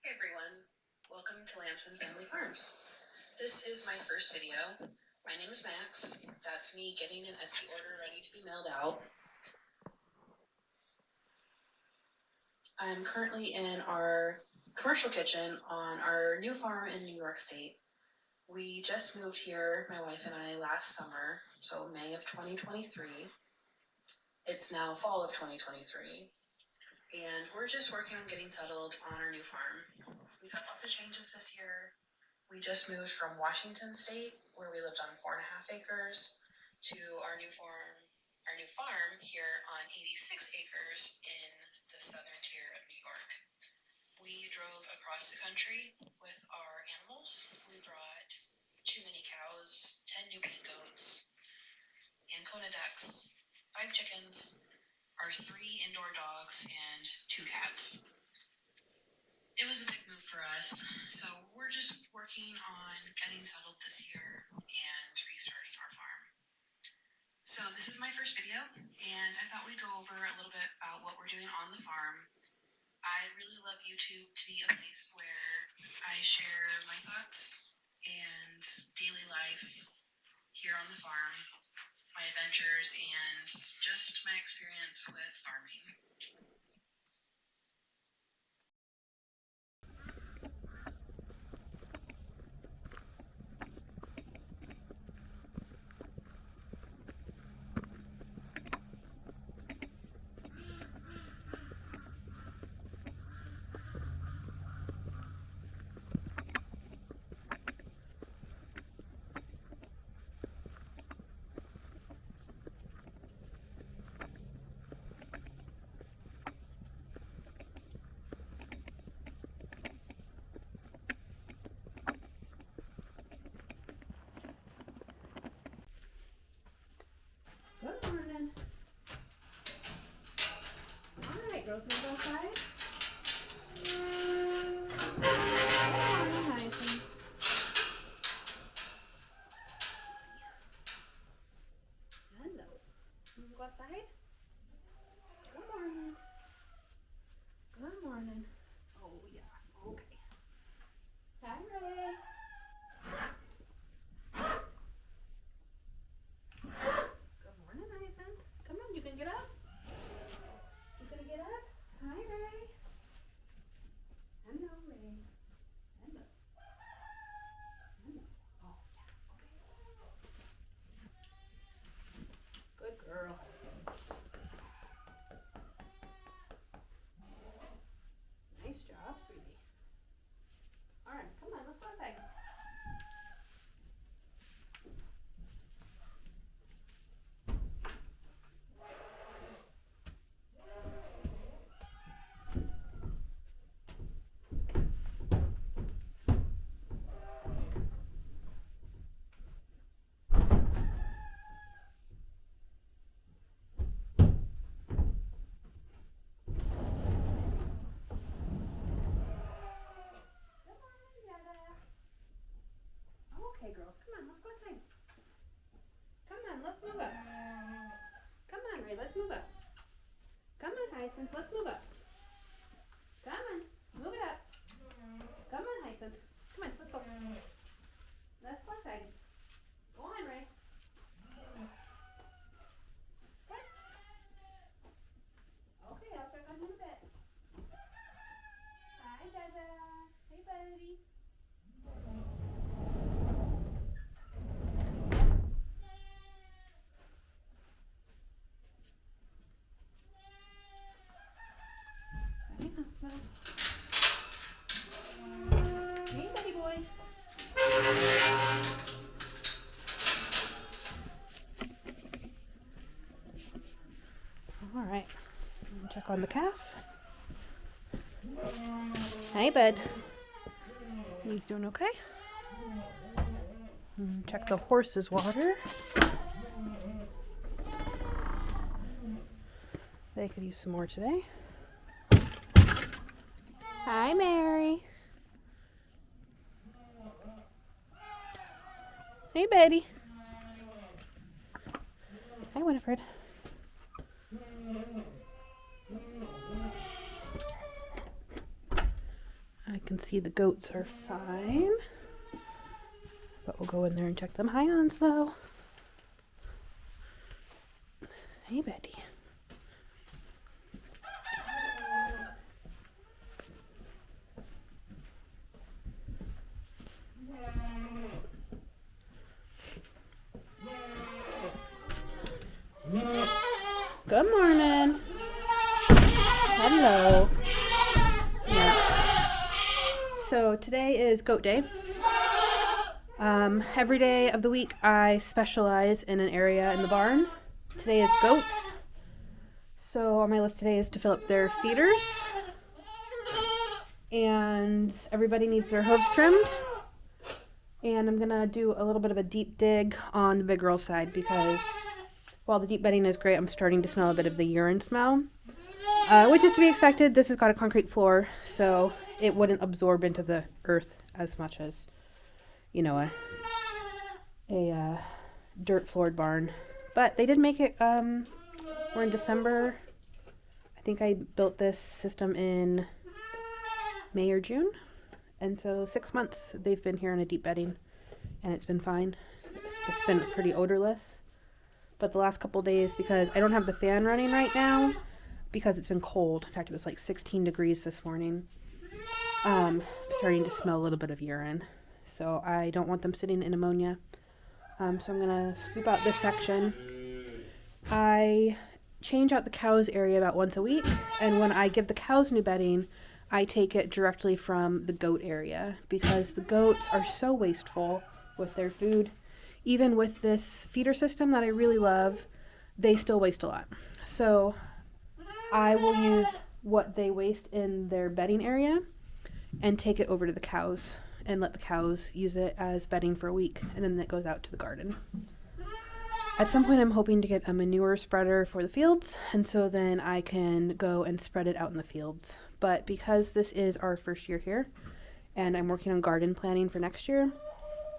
Hey everyone, welcome to Lamson Family Farms. This is my first video. My name is Max. That's me getting an Etsy order ready to be mailed out. I'm currently in our commercial kitchen on our new farm in New York State. We just moved here, my wife and I, last summer, so May of 2023. It's now fall of 2023. And we're just working on getting settled on our new farm. We've had lots of changes this year. We just moved from Washington State, where we lived on 4.5 acres, to our new farm here on 86 acres in the southern tier of New York. We drove across the country with our animals. We brought 2 mini cows, 10 new bean goats, Ancona ducks, 5 chickens, our 3 indoor dogs, and 2 cats. It was a big move for us, so we're just working on getting settled this year and restarting our farm. So this is my first video, and I thought we'd go over a little bit about what we're doing on the farm. I'd really love YouTube to be a place where I share my thoughts and daily life here on the farm, my adventures, and just my experience with farming. Good morning. All right, girls, wanna go outside? Good morning, Tyson. Hello. Wanna go outside? Good morning. Good morning. Oh yeah. Okay. Hi, Ray. Good morning, Tyson. Come on, you can get up. You gonna get up? Hi, Ray. Hello, Ray. Hello. Hello. Oh yeah. Okay. Good girl. Nice job, sweetie. All right, come on, let's go outside. Good morning, Yada. Okay, girls, come on, let's go outside. Come on, let's move up. Come on, Ray, let's move up. Come on, Hyacinth, let's move up. Come on, move it up. Come on, Hyacinth. Come on, let's go. Let's go outside. Go on, Ray. Okay, I'll check on you in a bit. Hi, Dada. Hey, buddy. Hey, Huntsman. Hey, buddy boy. All right. Check on the calf. Hey, bud. He's doing okay. Check the horse's water. They could use some more today. Hi, Mary. Hey, Betty. Hi, Winifred. can see the goats are fine. But we'll go in there and check them. Hi, Onslow. Hey, Betty. Good morning. Hello. Yeah. So today is goat day. Every day of the week I specialize in an area in the barn. Today is goats. So on my list today is to fill up their feeders. And everybody needs their hooves trimmed. And I'm gonna do a little bit of a deep dig on the big girl side because while the deep bedding is great, I'm starting to smell a bit of the urine smell, which is to be expected. This has got a concrete floor, so it wouldn't absorb into the earth as much as, you know, a dirt floored barn. But they did make it. We're in December. I think I built this system in May or June, and so 6 months they've been here in a deep bedding, and it's been fine. It's been pretty odorless. But the last couple days, because I don't have the fan running right now, because it's been cold. In fact, it was like 16 degrees this morning. I'm starting to smell a little bit of urine. So I don't want them sitting in ammonia. So I'm going to scoop out this section. I change out the cows area about once a week. And when I give the cows new bedding, I take it directly from the goat area. Because the goats are so wasteful with their food. Even with this feeder system that I really love, they still waste a lot. So I will use what they waste in their bedding area and take it over to the cows and let the cows use it as bedding for a week. And then it goes out to the garden. At some point, I'm hoping to get a manure spreader for the fields. And so then I can go and spread it out in the fields. But because this is our first year here and I'm working on garden planning for next year,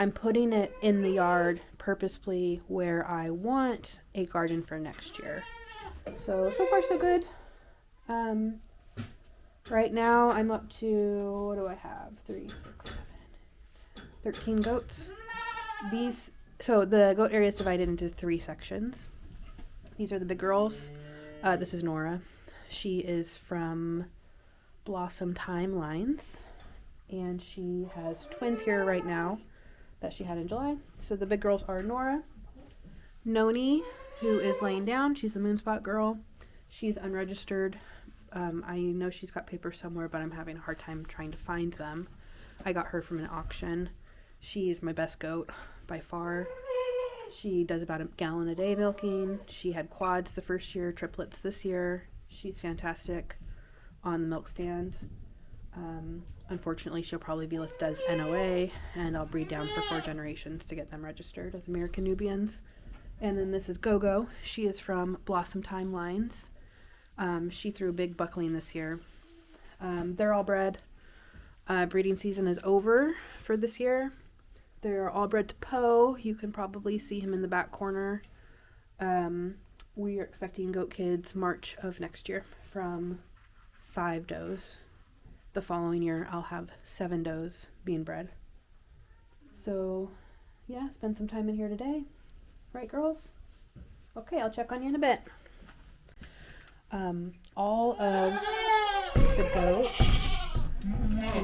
I'm putting it in the yard purposefully where I want a garden for next year. So far so good. Right now I'm up to, what do I have? 13 goats. So the goat area is divided into 3 sections. These are the big girls. This is Nora. She is from Blossom Timelines, and she has twins here right now that she had in July. So the big girls are Nora, Noni, who is laying down. She's the Moonspot girl. She's unregistered. I know she's got papers somewhere, but I'm having a hard time trying to find them. I got her from an auction. She's my best goat by far. She does about 1 gallon a day milking. She had quads the first year, triplets this year. She's fantastic on the milk stand. Unfortunately, she'll probably be listed as NOA, and I'll breed down for 4 generations to get them registered as American Nubians. And then this is Gogo. She is from Blossom Timelines. She threw a big buckling this year. They're all bred. Breeding season is over for this year. They're all bred to Poe. You can probably see him in the back corner. We are expecting goat kids March of next year from 5 does. The following year, I'll have 7 does being bred. So, yeah, spend some time in here today. Right, girls? Okay, I'll check on you in a bit. All of the goats,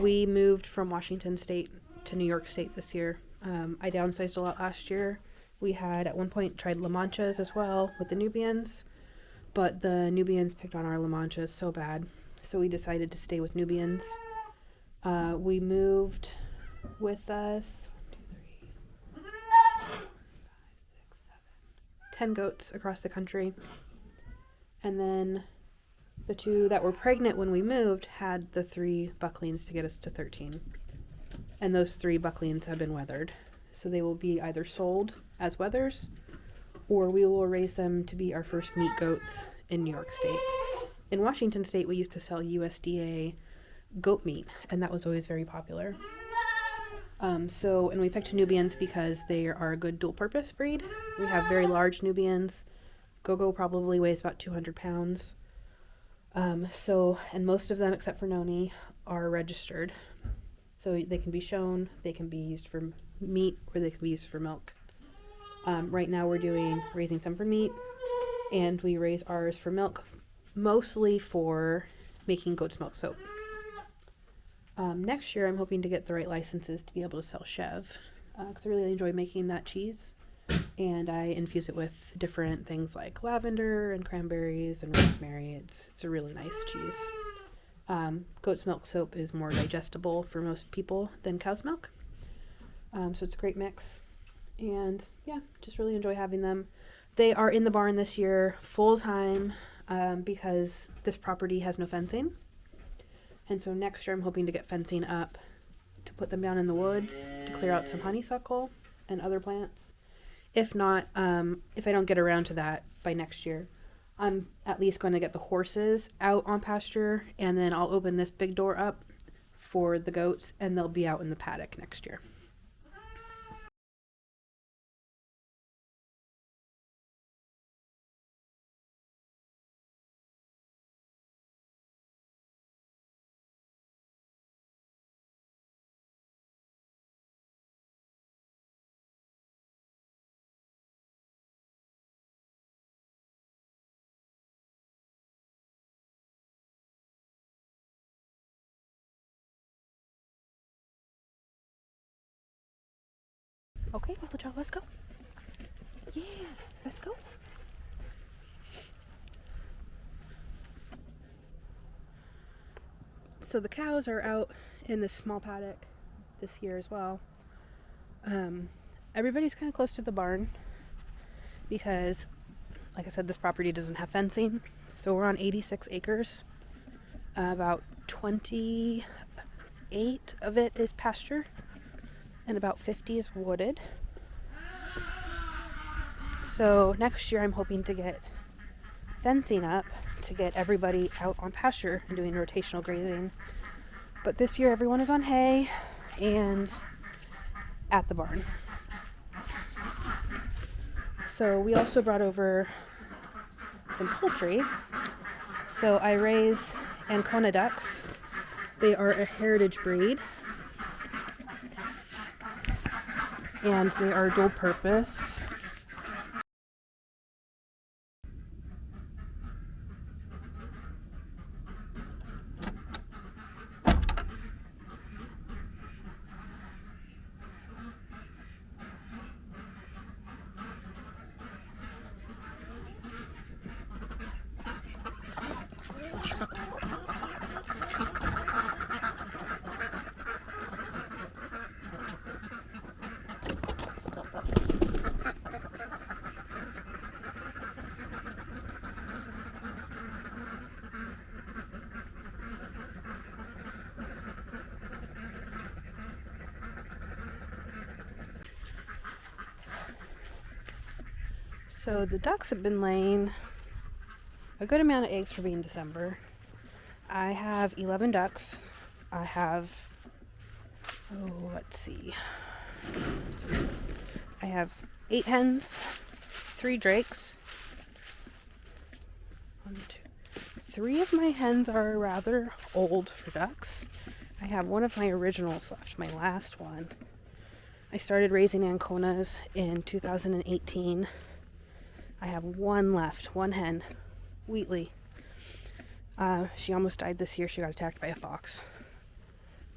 we moved from Washington State to New York State this year. I downsized a lot last year. We had, at one point, tried La Manchas as well with the Nubians, but the Nubians picked on our La Manchas so bad. So we decided to stay with Nubians. We moved with us 10 goats across the country. And then the 2 that were pregnant when we moved had the 3 bucklings to get us to 13. And those 3 bucklings have been weathered. So they will be either sold as wethers, or we will raise them to be our first meat goats in New York State. In Washington State, we used to sell USDA goat meat, and that was always very popular. And we picked Nubians because they are a good dual-purpose breed. We have very large Nubians. Gogo probably weighs about 200 pounds. And most of them, except for Noni, are registered. So they can be shown, they can be used for meat, or they can be used for milk. Right now we're raising some for meat, and we raise ours for milk, mostly for making goat's milk soap. Next year I'm hoping to get the right licenses to be able to sell Chev, because I really enjoy making that cheese, and I infuse it with different things like lavender and cranberries and rosemary. It's a really nice cheese. Goat's milk soap is more digestible for most people than cow's milk. So it's a great mix. And yeah, just really enjoy having them. They are in the barn this year full time because this property has no fencing. And so next year I'm hoping to get fencing up to put them down in the woods to clear out some honeysuckle and other plants. If not, if I don't get around to that by next year, I'm at least going to get the horses out on pasture, and then I'll open this big door up for the goats, and they'll be out in the paddock next year. Okay, little child, let's go. Yeah, let's go. So the cows are out in this small paddock this year as well. Everybody's kind of close to the barn because, like I said, this property doesn't have fencing. So we're on 86 acres. About 28 of it is pasture, and about 50 is wooded. So next year I'm hoping to get fencing up to get everybody out on pasture and doing rotational grazing. But this year everyone is on hay and at the barn. So we also brought over some poultry. So I raise Ancona ducks. They are a heritage breed, and they are dual purpose. So the ducks have been laying a good amount of eggs for being December. I have 11 ducks. I have, I have 8 hens, 3 drakes. 1, 2. 3 of my hens are rather old for ducks. I have one of my originals left, my last one. I started raising Anconas in 2018. I have one left, one hen, Wheatley. She almost died this year. She got attacked by a fox.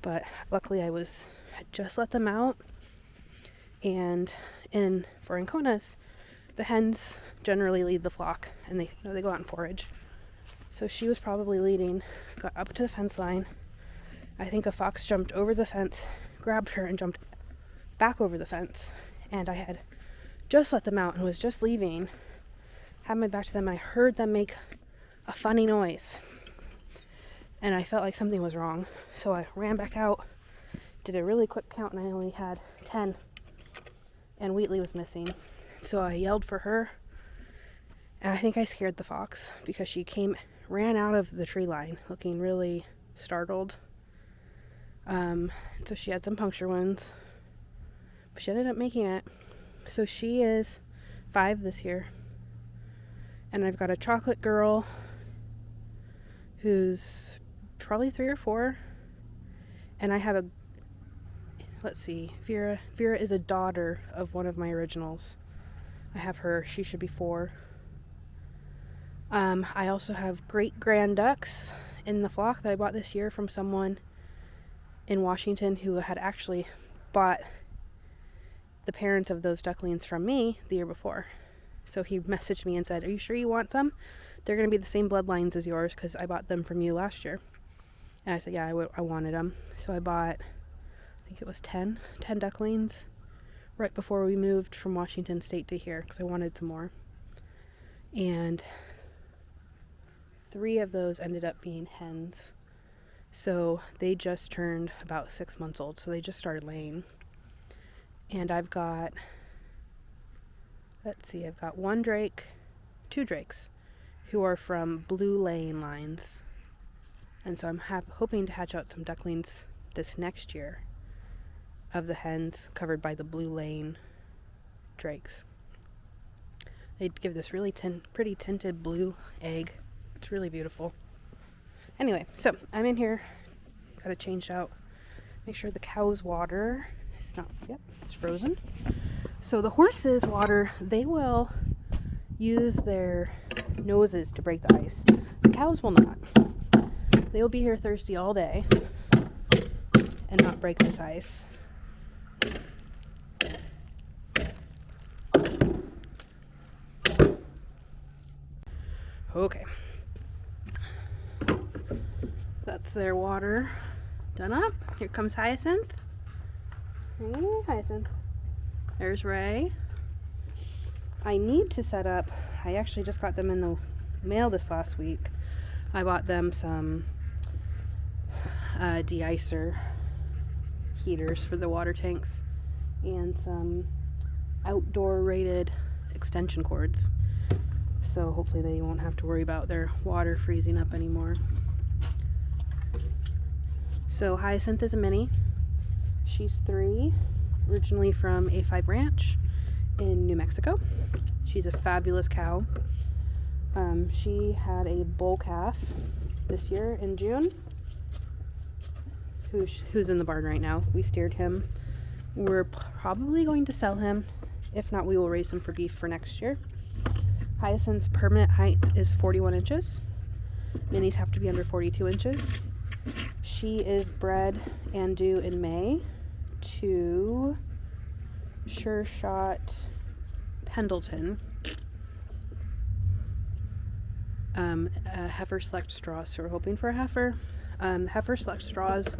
But luckily I had just let them out. And for Anconas, the hens generally lead the flock, and they go out and forage. So she was probably leading, got up to the fence line. I think a fox jumped over the fence, grabbed her, and jumped back over the fence. And I had just let them out and was just leaving. Had my back to them. I heard them make a funny noise, and I felt like something was wrong. So I ran back out, did a really quick count, and I only had 10. And Wheatley was missing. So I yelled for her, and I think I scared the fox because she ran out of the tree line looking really startled. So she had some puncture wounds, but she ended up making it. So she is 5 this year. And I've got a chocolate girl who's probably 3 or 4. And I have let's see, Vera is a daughter of one of my originals. I have her. She should be 4. I also have great grand ducks in the flock that I bought this year from someone in Washington who had actually bought the parents of those ducklings from me the year before. So he messaged me and said, "Are you sure you want some? They're going to be the same bloodlines as yours because I bought them from you last year." And I said, yeah, I wanted them. So I bought, I think it was 10 ducklings right before we moved from Washington State to here because I wanted some more. And 3 of those ended up being hens. So they just turned about 6 months old. So they just started laying. And I've got, I've got 1 drake, 2 drakes who are from blue laying lines. And so I'm hoping to hatch out some ducklings this next year of the hens covered by the blue laying drakes. They give this really pretty tinted blue egg. It's really beautiful. Anyway, so I'm in here. Got to change out. Make sure the cow's water is not, it's frozen. So the horses' water, they will use their noses to break the ice. The cows will not. They will be here thirsty all day and not break this ice. Okay. That's their water done up. Here comes Hyacinth. Hey, Hyacinth. There's Ray. I need to set up, I actually just got them in the mail this last week. I bought them some de-icer heaters for the water tanks and some outdoor rated extension cords. So hopefully they won't have to worry about their water freezing up anymore. So Hyacinth is a mini. She's 3, originally from A5 Ranch in New Mexico. She's a fabulous cow. She had a bull calf this year in June, who's in the barn right now. We steered him. We're probably going to sell him. If not, we will raise him for beef for next year. Hyacinth's permanent height is 41 inches. Minis have to be under 42 inches. She is bred and due in May to Sure Shot Pendleton. Heifer select straws, so we're hoping for a heifer. Heifer select straws,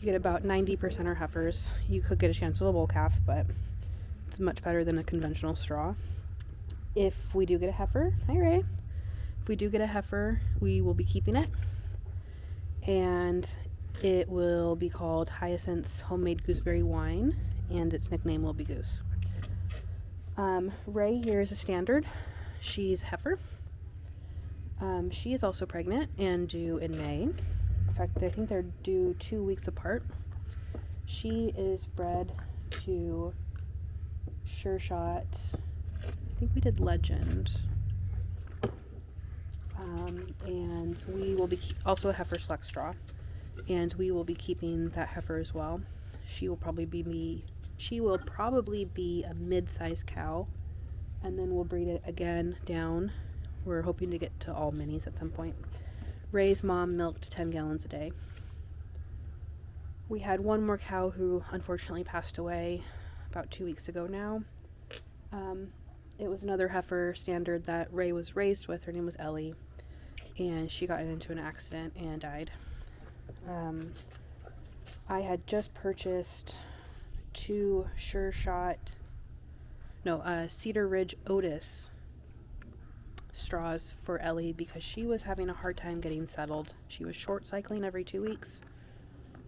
you get about 90% are heifers. You could get a chance of a bull calf, but it's much better than a conventional straw. If we do get a heifer, hi Ray. If we do get a heifer, we will be keeping it. And it will be called Hyacinth's Homemade Gooseberry Wine, and its nickname will be Goose. Ray here is a standard. She's heifer. She is also pregnant and due in May. In fact, I think they're due 2 weeks apart. She is bred to Sure Shot. I think we did Legend. And we will be also a heifer select straw, and we will be keeping that heifer as well. She will probably be a mid-sized cow, and then we'll breed it again down. We're hoping to get to all minis at some point. Ray's mom milked 10 gallons a day. We had one more cow who unfortunately passed away about 2 weeks ago now. It was another heifer standard that Ray was raised with. Her name was Ellie, and she got into an accident and died. I had just purchased 2 Cedar Ridge Otis straws for Ellie because she was having a hard time getting settled. She was short cycling every 2 weeks,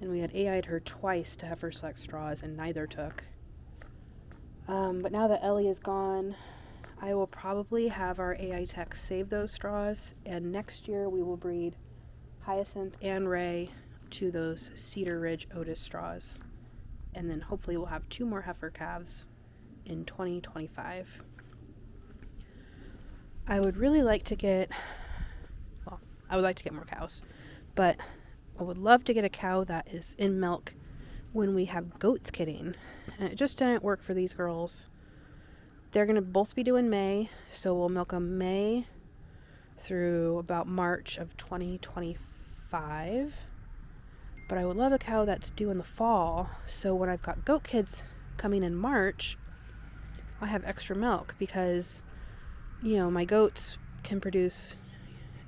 and we had AI'd her twice to heifer select straws, and neither took. But now that Ellie is gone, I will probably have our AI tech save those straws, and next year we will breed Hyacinth and Ray to those Cedar Ridge Otis straws. And then hopefully we'll have 2 more heifer calves in 2025. I would like to get more cows, but I would love to get a cow that is in milk when we have goats kidding. And it just didn't work for these girls. They're going to both be due in May, so we'll milk them May through about March of 2025. But I would love a cow that's due in the fall, so when I've got goat kids coming in March, I have extra milk because, my goats can produce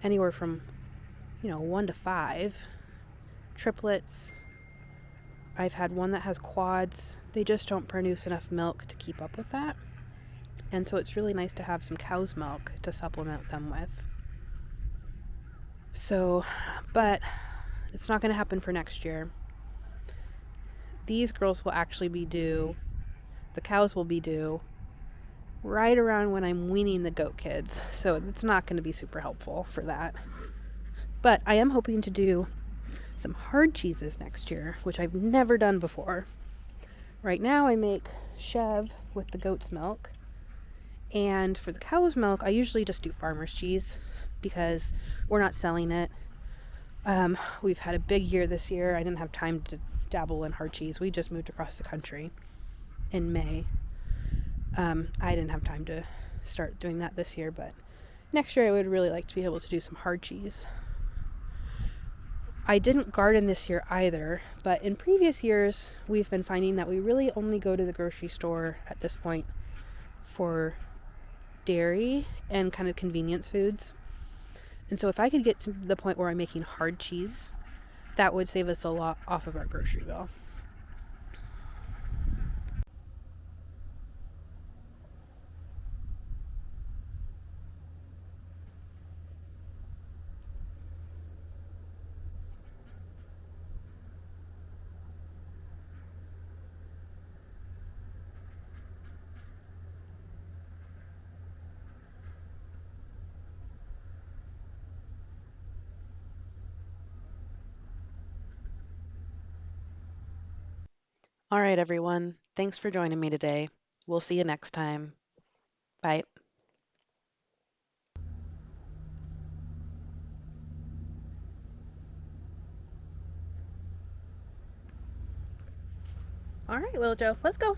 anywhere from, 1 to 5 triplets. I've had one that has quads. They just don't produce enough milk to keep up with that. And so it's really nice to have some cow's milk to supplement them with. So, but it's not going to happen for next year. These girls will actually be due, the cows will be due right around when I'm weaning the goat kids. So it's not going to be super helpful for that. But I am hoping to do some hard cheeses next year, which I've never done before. Right now I make Chev with the goat's milk. And for the cow's milk, I usually just do farmer's cheese because we're not selling it. We've had a big year this year. I didn't have time to dabble in hard cheese. We just moved across the country in May. I didn't have time to start doing that this year, but next year I would really like to be able to do some hard cheese. I didn't garden this year either, but in previous years we've been finding that we really only go to the grocery store at this point for dairy and kind of convenience foods. And so if I could get to the point where I'm making hard cheese, that would save us a lot off of our grocery bill. All right, everyone. Thanks for joining me today. We'll see you next time. Bye. All right, Little Joe, let's go.